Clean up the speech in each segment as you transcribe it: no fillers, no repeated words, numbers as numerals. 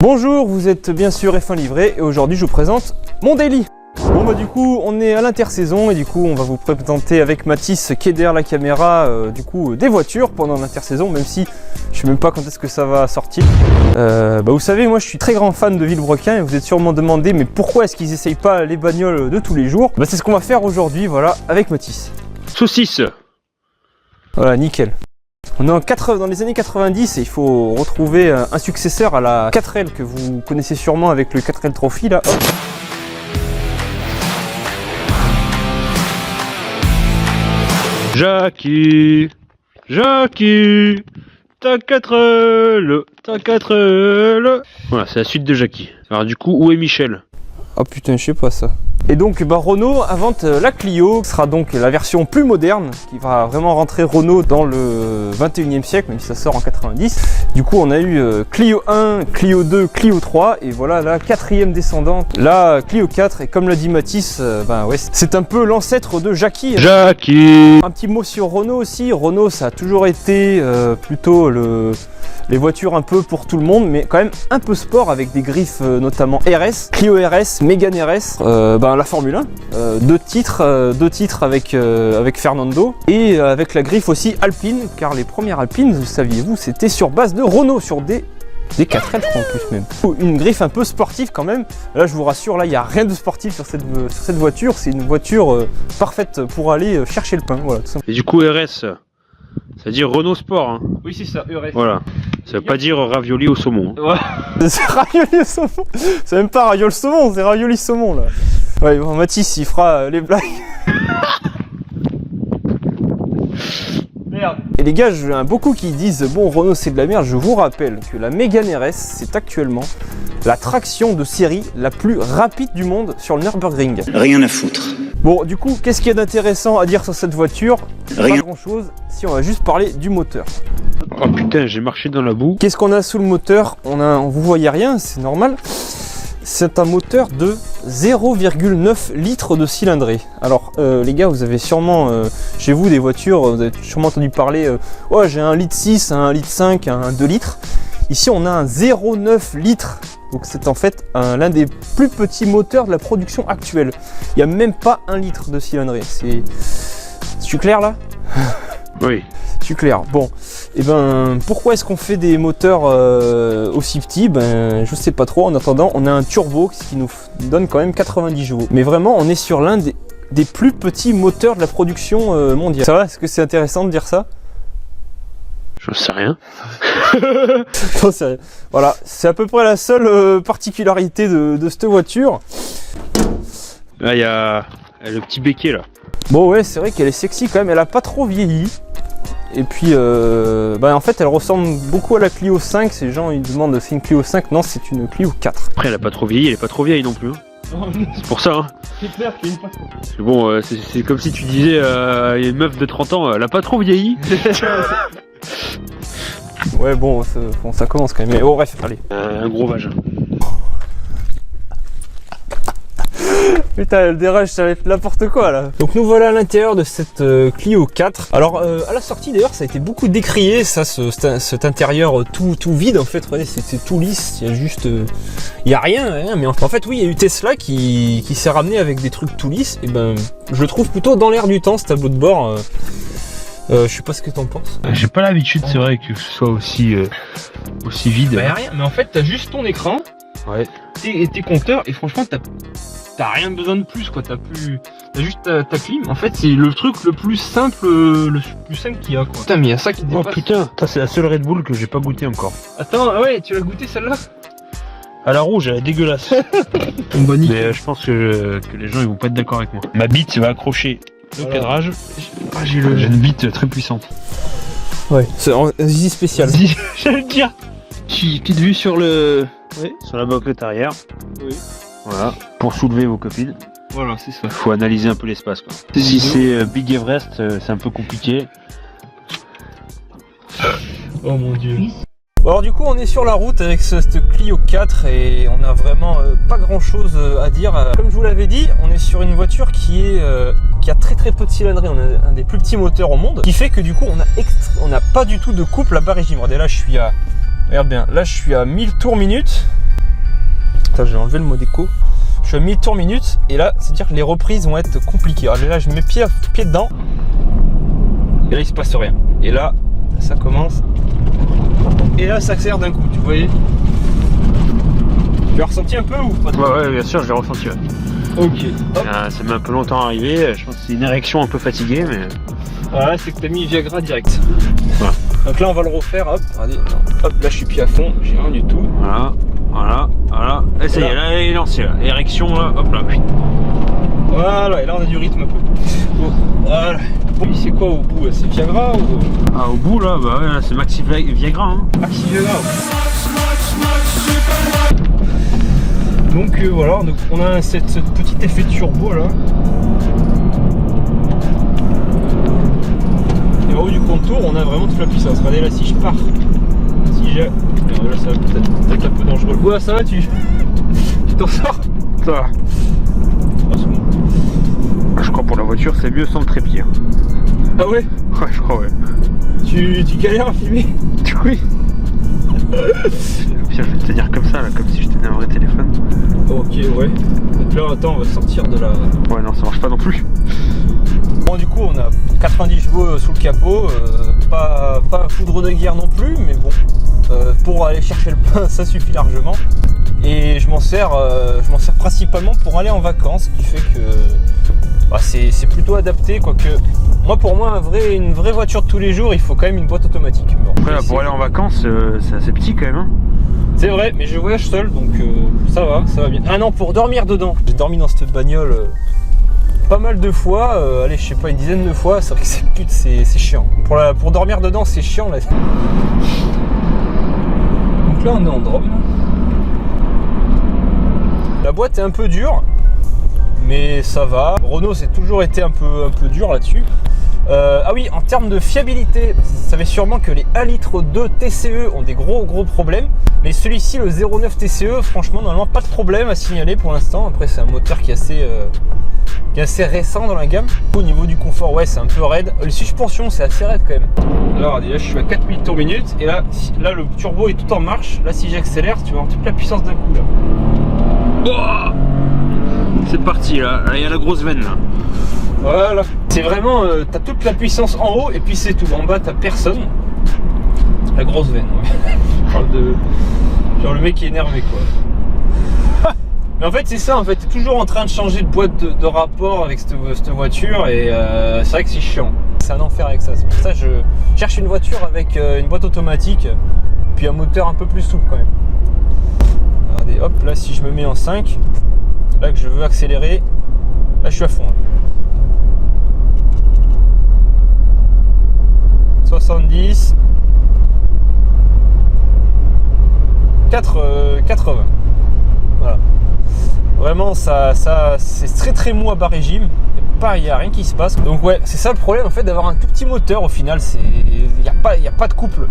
Bonjour, vous êtes bien sûr F1 Livré et aujourd'hui je vous présente mon daily. Bon bah du coup on est à l'intersaison et du coup on va vous présenter avec Mathis qui est derrière la caméra des voitures pendant l'intersaison, même si je sais même pas quand est-ce que ça va sortir. Vous savez, moi je suis très grand fan de Villebrequin et vous êtes sûrement demandé mais pourquoi est-ce qu'ils essayent pas les bagnoles de tous les jours. Bah c'est ce qu'on va faire aujourd'hui, voilà, avec Mathis. Saucisse. Voilà, nickel. On est dans les années 90 et il faut retrouver un successeur à la 4L que vous connaissez sûrement avec le 4L Trophy là. Hop. Jackie, t'as 4L. Voilà, c'est la suite de Jackie. Alors du coup, où est Michel? Oh putain, je sais pas ça. Et donc Renault invente la Clio, qui sera donc la version plus moderne, qui va vraiment rentrer Renault dans le 21e siècle, même si ça sort en 90. Du coup on a eu Clio 1, Clio 2, Clio 3, et voilà la quatrième descendante, la Clio 4, et comme l'a dit Mathis, c'est un peu l'ancêtre de Jackie. Jackie. Un petit mot sur Renault aussi. Renault ça a toujours été plutôt les voitures un peu pour tout le monde, mais quand même un peu sport avec des griffes notamment RS, Clio RS, Mégane RS, la Formule 1, deux titres avec Fernando et avec la griffe aussi Alpine, car les premières Alpines, saviez-vous, c'était sur base de Renault, sur des 4L je crois en plus même. Une griffe un peu sportive quand même. Là je vous rassure, là il n'y a rien de sportif sur cette voiture, c'est une voiture parfaite pour aller chercher le pain. Voilà, tout simplement. Et du coup RS, ça veut dire Renault Sport. Hein. Oui c'est ça, RS. Voilà, ça veut pas dire ravioli au saumon. Hein. Ouais. C'est ravioli au saumon. C'est même pas ravioli saumon, c'est ravioli saumon là. Ouais, bon, Mathis il fera les blagues. Merde. Et les gars, il y en a beaucoup qui disent bon Renault c'est de la merde. Je vous rappelle que la Mégane RS c'est actuellement la traction de série la plus rapide du monde sur le Nürburgring. Rien à foutre. Bon du coup, qu'est-ce qu'il y a d'intéressant à dire sur cette voiture? Rien. Pas grand chose, si on va juste parler du moteur. Oh putain, j'ai marché dans la boue. Qu'est-ce qu'on a sous le moteur? Vous voyez rien, c'est normal. C'est un moteur de 0,9 litres de cylindrée. Alors les gars, vous avez sûrement chez vous des voitures, vous avez sûrement entendu parler ouais, j'ai un litre 6, un litre 5, un 2 litres. Ici on a un 0,9 litres. Donc c'est en fait l'un des plus petits moteurs de la production actuelle. Il n'y a même pas 1 litre de cylindrée. C'est clair là? Oui. C'est clair. Bon, et pourquoi est-ce qu'on fait des moteurs aussi petits? Je sais pas trop. En attendant, on a un turbo qui nous donne quand même 90 chevaux. Mais vraiment, on est sur l'un des plus petits moteurs de la production mondiale. Ça va? Est-ce que c'est intéressant de dire ça? Je sais rien. Non, sérieux. Voilà, c'est à peu près la seule particularité de cette voiture. Là, il y a le petit béquet là. Bon ouais, c'est vrai qu'elle est sexy quand même. Elle a pas trop vieilli. Et puis, en fait, elle ressemble beaucoup à la Clio 5. Ces gens, ils demandent c'est une Clio 5. Non, c'est une Clio 4. Après, elle a pas trop vieilli, elle est pas trop vieille non plus. Hein. C'est pour ça. Hein. C'est clair qu'il y a une fois. Bon, c'est comme si tu disais, il y a une meuf de 30 ans, elle a pas trop vieilli. Ouais, bon, ça commence quand même. Mais bon, bref, allez. Un gros vagin. Putain, le dérage, ça va être n'importe quoi là. Donc nous voilà à l'intérieur de cette Clio 4. Alors à la sortie d'ailleurs, ça a été beaucoup décrié, ça, cet intérieur tout vide en fait. Regardez, c'est tout lisse, il y a juste, il y a rien. Mais en fait, oui, il y a eu Tesla qui s'est ramené avec des trucs tout lisses. Et je le trouve plutôt dans l'air du temps ce tableau de bord. Je sais pas ce que t'en penses. J'ai pas l'habitude, c'est vrai, que ce soit aussi vide. Bah, y a rien, mais en fait, t'as juste ton écran, ouais, et tes compteurs, et franchement, t'as rien besoin de plus, quoi. T'as juste ta clim. En fait, c'est le truc le plus simple qu'il y a, quoi. Putain, mais il y a ça qui dépasse. Oh putain, ça c'est la seule Red Bull que j'ai pas goûté encore. Attends, ouais, tu l'as goûté celle-là? À la rouge, elle est dégueulasse. Mais je pense que les gens ils vont pas être d'accord avec moi. Ma bite va accrocher le cadrage. J'ai une bite très puissante. Ouais, c'est un zizi spécial. J'allais le dire. Petite vue sur sur la moquette arrière. Oui. Voilà, pour soulever vos copines. Voilà, c'est ça. Faut analyser un peu l'espace, quoi. Si c'est Big Everest, c'est un peu compliqué. Oh mon dieu. Alors du coup on est sur la route avec cette Clio 4 et on a vraiment pas grand chose à dire. Comme je vous l'avais dit, on est sur une voiture qui a très peu de cylindrée. On a un des plus petits moteurs au monde, qui fait que du coup on a pas du tout de couple à bas régime. Regardez là je suis à, regarde bien, là je suis à 1000 tours minute. Attends, j'ai enlevé le mode écho. Je suis à 1000 tours minute et là, c'est-à-dire que les reprises vont être compliquées. Alors là, je mets pied dedans et là, il se passe rien. Et là, ça commence. Et là, ça accélère d'un coup, tu voyais. Tu l'as ressenti un peu ou pas? Ouais, bien sûr, je l'ai ressenti. Ouais. Ok. Ça met un peu longtemps à arriver. Je pense que c'est une érection un peu fatiguée, mais. Voilà, c'est que t'as mis Viagra direct. Voilà. Donc là, on va le refaire. Hop, regardez. Hop, là, je suis pied à fond. J'ai rien du tout. Voilà. Et ça y est, là, il est lancé. Là. Érection, là, hop là. Voilà, et là, on a du rythme un peu. Bon, voilà. Bon, c'est quoi au bout? C'est Viagra ou. Ah, au bout, là, bah ouais, c'est Maxi Viagra. Hein. Maxi Viagra. Donc voilà, donc on a ce petit effet de turbo là. Et en haut du contour, on a vraiment toute la puissance. Regardez là, si je pars, si j'ai. Alors là, ça va peut-être un peu dangereux. Ouais, ça va, tu t'en sors? Ça va. Ah, c'est bon. Je crois pour la voiture, c'est mieux sans le trépied. Ah ouais? Ouais, je crois, ouais. Tu galères à filmer? Oui. Pire, je vais te tenir comme ça, là, comme si je tenais un vrai téléphone. Ok, ouais. Donc là, attends, on va sortir de la. Ouais, non, ça marche pas non plus. Bon, du coup, on a 90 chevaux sous le capot, pas un foudre de guerre non plus, mais bon, pour aller chercher le pain, ça suffit largement. Et je m'en sers principalement pour aller en vacances, ce qui fait que bah, c'est plutôt adapté, quoique pour moi, une vraie voiture de tous les jours, il faut quand même une boîte automatique. Bon, après, là, pour aller en vacances, c'est assez petit quand même. Hein. C'est vrai, mais je voyage seul, donc ça va bien. Ah non, pour dormir dedans. J'ai dormi dans cette bagnole pas mal de fois, allez, je sais pas, une dizaine de fois. C'est vrai que c'est chiant. Pour dormir dedans, c'est chiant là. Donc là, on est en Drôme. La boîte est un peu dure, mais ça va. Renault, c'est toujours été un peu dur là-dessus. Ah oui, en termes de fiabilité, vous savez sûrement que les 1,2 litre TCE ont des gros problèmes. Mais celui-ci, le 0,9 TCE, franchement, normalement, pas de problème à signaler pour l'instant. Après, c'est un moteur qui est assez récent dans la gamme. Au niveau du confort, ouais, c'est un peu raide. Les suspensions, c'est assez raide quand même. Là, regardez, là, je suis à 4000 tours minute. Et là, le turbo est tout en marche. Là, si j'accélère, tu vas avoir toute la puissance d'un coup là. Oh, c'est parti là, il y a la grosse veine là. Voilà, c'est vraiment, t'as toute la puissance en haut et puis c'est tout. En bas, t'as personne. La grosse veine. Je parle de genre le mec qui est énervé quoi. Mais en fait, c'est ça. En fait, t'es toujours en train de changer de boîte de rapport avec cette voiture et c'est vrai que c'est chiant. C'est un enfer avec ça. C'est pour ça que je cherche une voiture avec une boîte automatique puis un moteur un peu plus souple quand même. Regardez, hop, là si je me mets en 5, là que je veux accélérer, là je suis à fond. Là. 70, 80. Voilà. Vraiment, ça c'est très mou à bas régime. Il n'y a rien qui se passe. Donc ouais, c'est ça le problème en fait d'avoir un tout petit moteur au final. Il n'y a pas de couple.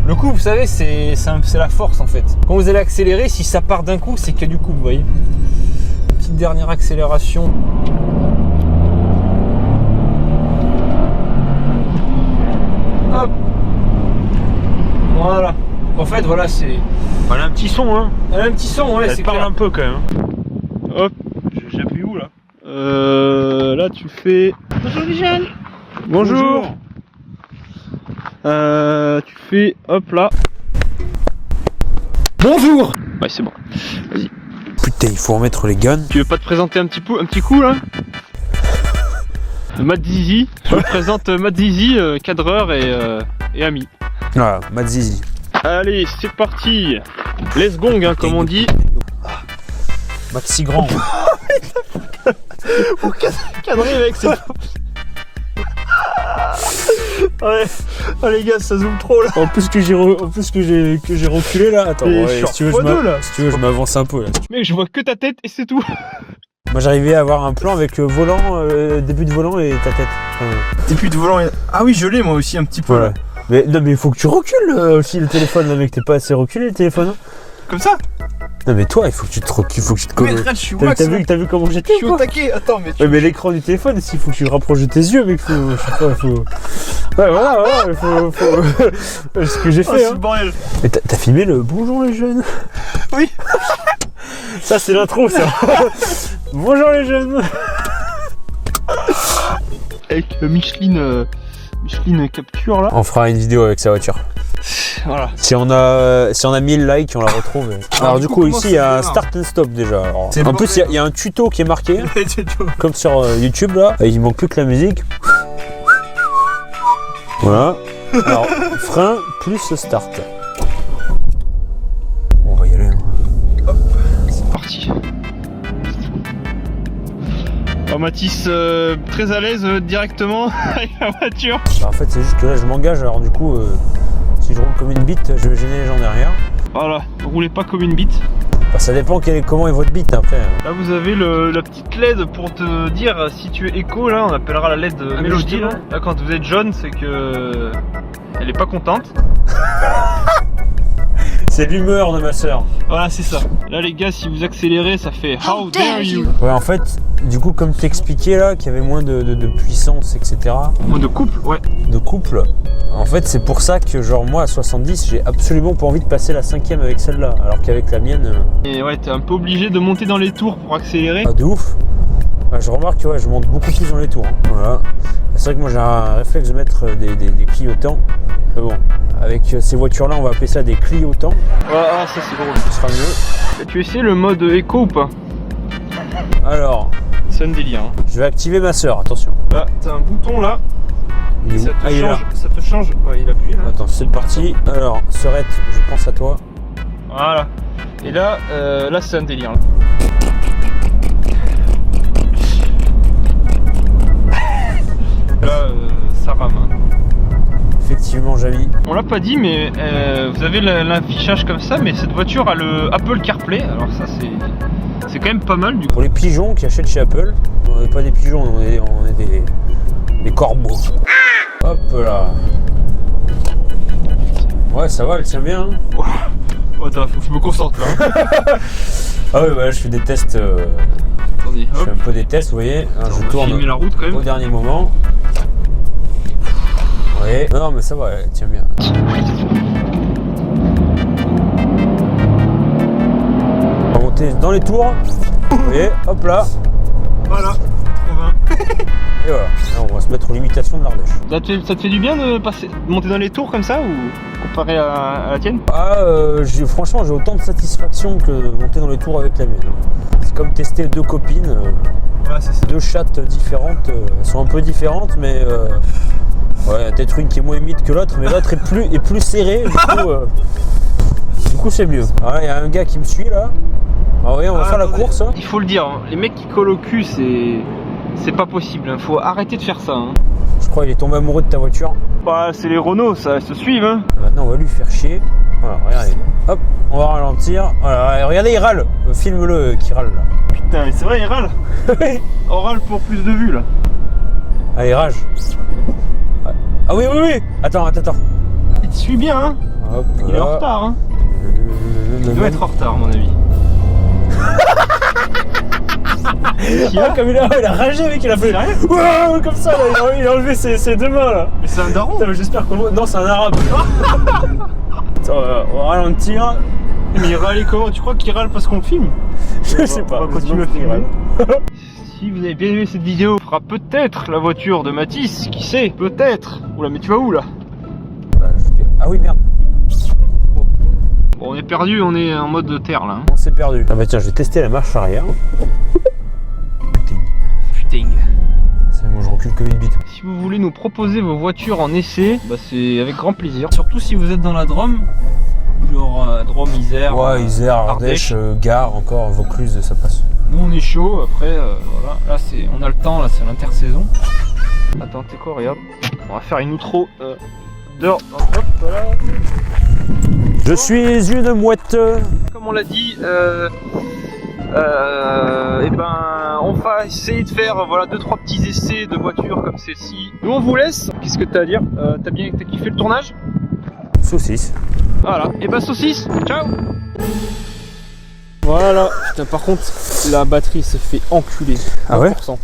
Le couple, vous savez, c'est la force en fait. Quand vous allez accélérer, si ça part d'un coup, c'est qu'il y a du couple, vous voyez. Petite dernière accélération. Hop. Voilà. En fait, voilà, c'est. Elle a un petit son, hein. Elle a un petit son, ouais. Elle parle un peu quand même. Hop. J'appuie où là? Là, tu fais. Bonjour les jeunes. Bonjour. Tu fais, hop là. Bonjour. Ouais, c'est bon. Vas-y. Putain, il faut remettre les guns. Tu veux pas te présenter un petit coup là? Matt Zizi. Je vous présente Matt Zizi, cadreur et ami. Ah, Matt Zizi. Allez, c'est parti. Let's gong, hein, comme on dit. Maxi grand. Pour cadrer mec, c'est. Ouais. Oh les gars, ça zoome trop là. En plus que j'ai reculé là. Attends, Et ouais, je si tu veux, je m'avance un peu là. Mec, je vois que ta tête et c'est tout. Moi j'arrivais à avoir un plan avec volant, début de volant et ta tête. Début de volant. Ah oui, je l'ai moi aussi un petit peu. Voilà. Mais non, mais il faut que tu recules aussi le téléphone là, mec. T'es pas assez reculé le téléphone. Hein. Comme ça. Non mais toi, il faut que tu te colles. Mais je suis wax. T'as vu comment j'étais? Je suis au taquet. Attends, mais. Ouais, mais l'écran du téléphone, il faut que tu le rapproches de tes yeux, mec. Je sais pas, faut. Ouais, voilà, faut. C'est ce que j'ai fait. C'est hein. le bordel. Mais t'as filmé le bonjour les jeunes. Oui. Ça c'est l'intro ça. Bonjour les jeunes. Avec Micheline Capture là. On fera une vidéo avec sa voiture. Voilà. Si on a 1000 likes, on la retrouve. Alors du coup ici il y a un start and stop déjà. Alors, en plus il y a un tuto qui est marqué. Comme sur YouTube là. Et il manque plus que la musique. Voilà. Alors frein plus start. On va y aller. Hein. C'est parti. Oh, Mathis, très à l'aise directement avec la voiture. Bah, en fait c'est juste que là je m'engage, alors du coup si je roule comme une bite je vais gêner les gens derrière. Voilà, roulez pas comme une bite. Bah, ça dépend comment est votre bite après. Là vous avez la petite LED pour te dire si tu es éco, là on appellera la LED mélodie là. Là quand vous êtes jaune c'est que elle est pas contente. C'est l'humeur de ma soeur. Voilà c'est ça. Là les gars si vous accélérez ça fait How dare you. Ouais en fait du coup comme t'expliquais là qu'il y avait moins de puissance etc. Moins de couple, ouais. De couple. En fait c'est pour ça que genre moi à 70 j'ai absolument pas envie de passer la 5ème avec celle-là. Alors qu'avec la mienne... Et ouais t'es un peu obligé de monter dans les tours pour accélérer. Ah de ouf. Ouais, je remarque que ouais, je monte beaucoup plus dans les tours. Hein. Voilà. C'est vrai que moi j'ai un réflexe de mettre des clignotants. Mais bon, avec ces voitures là on va appeler ça des clignotants. Ah ça c'est drôle. Ce sera mieux. Tu essaies le mode éco ou pas? Alors, c'est un délire. Hein. je vais activer ma soeur, attention. Là t'as un bouton là. Il est où? Ah, il est là. Ça te change. Ouais il appuie là. Attends, c'est parti. Alors, Seurette, je pense à toi. Voilà. Et là, là c'est un délire. Là. Là, ça rame. Hein. Effectivement, Javi. On l'a pas dit, mais vous avez l'affichage comme ça, mais cette voiture a le Apple CarPlay. Alors ça, c'est quand même pas mal du coup. Pour les pigeons qui achètent chez Apple, on n'est pas des pigeons, on est des corbeaux. Hop là. Ouais, ça va, elle tient bien. Hein. Oh, attends, faut que je me concentre là. Ah ouais, voilà, je fais des tests. Attendez, je fais un peu des tests, vous voyez. Alors, je tourne la route quand même. Au dernier moment. Ouais. Non, mais ça va, elle tient bien. On va monter dans les tours. Vous voyez, hop là. Voilà. Et voilà. Là, on va se mettre aux limitations de l'Ardèche. Ça te fait du bien de monter dans les tours comme ça ou comparé à la tienne? Ah, franchement, j'ai autant de satisfaction que de monter dans les tours avec la mienne. C'est comme tester deux copines. Ouais, c'est ça. Deux chattes différentes. Elles sont un peu différentes, mais ouais, peut-être une qui est moins humide que l'autre, mais l'autre est plus serrée. Du coup, c'est mieux. Alors, il y a un gars qui me suit là. Alors, voyez, on va faire la course. Hein. Il faut le dire, hein, les mecs qui collent au cul, c'est pas possible. Hein. Faut arrêter de faire ça. Hein. Je crois qu'il est tombé amoureux de ta voiture. Bah, c'est les Renault, ça se suivent. Hein. Maintenant, on va lui faire chier. Voilà, regardez. Hop, on va ralentir. Voilà, regardez, il râle. Filme-le qui râle là. Putain, mais c'est vrai, il râle. On râle pour plus de vues là. Allez, rage. Ah oui. Attends. Il te suit bien, hein. Hop, il est en retard, hein. Il doit être en retard, à mon avis. Comme il a ragé, mec, il a fait wow, comme ça, là, il a enlevé ses deux mains là. Mais c'est un daron. J'espère qu'on... Non, c'est un arabe. Attends, on va ralentir. Mais il râlait comment? Tu crois qu'il râle parce qu'on le filme? Je sais pas. On va continuer à filmer. Si vous avez bien aimé cette vidéo, on fera peut-être la voiture de Mathis, qui sait? Peut-être. Oula, mais tu vas où là? Ah oui, merde. Bon, on est perdu, on est en mode terre là. Hein. On s'est perdu. Ah bah tiens, je vais tester la marche arrière. Putain. C'est bon, je recule comme une bite. Si vous voulez nous proposer vos voitures en essai, bah c'est avec grand plaisir. Surtout si vous êtes dans la Drôme. Genre Drôme, Isère. Ouais, Isère, Ardèche, Gare, encore, Vaucluse, ça passe. Nous on est chaud, après voilà. Là on a le temps, là c'est l'intersaison. Attends, t'es quoi, regarde. On va faire une outro dehors. Hop, voilà. Je suis une mouette. Comme on l'a dit, et ben on va essayer de faire voilà 2-3 petits essais de voitures comme celle-ci. Nous on vous laisse. Qu'est-ce que t'as à dire? T'as kiffé le tournage? Saucisse. Voilà, et ben saucisse, ciao. Voilà. Putain, par contre, la batterie se fait enculer. Ah ouais? 100%.